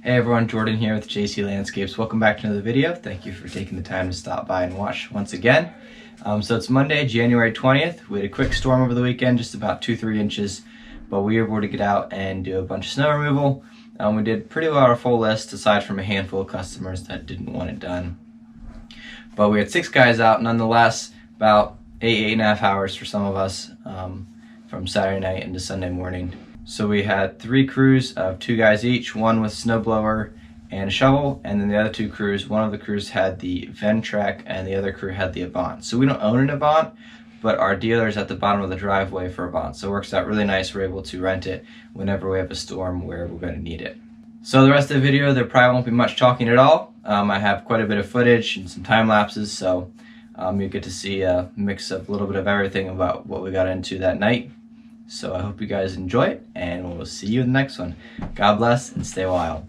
Hey everyone, Jordan here with JC Landscapes. Welcome back to another video. Thank you for taking the time to stop by and watch once again. So it's Monday, January 20th. We had a quick storm over the weekend, just about 2-3 inches, but we were able to get out and do a bunch of snow removal. We did pretty well our full list, aside from a handful of customers that didn't want it done. But we had 6 guys out nonetheless, about 8.5 hours for some of us, from Saturday night into Sunday morning. So we had 3 crews of 2 guys each, one with snowblower and a shovel, and then the other 2 crews, one of the crews had the Ventrac and the other crew had the Avant. So we don't own an Avant, but our dealer is at the bottom of the driveway for Avant. So it works out really nice. We're able to rent it whenever we have a storm where we're going to need it. So the rest of the video, there probably won't be much talking at all. I have quite a bit of footage and some time lapses, so you get to see a mix of a little bit of everything about what we got into that night. So I hope you guys enjoy it, and we'll see you in the next one. God bless and stay wild.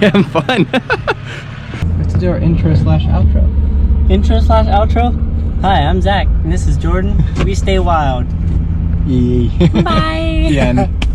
having fun. Let's do our intro slash outro. Intro slash outro? Hi, I'm Zach, and this is Jordan. We stay wild. Yee. Bye! The end.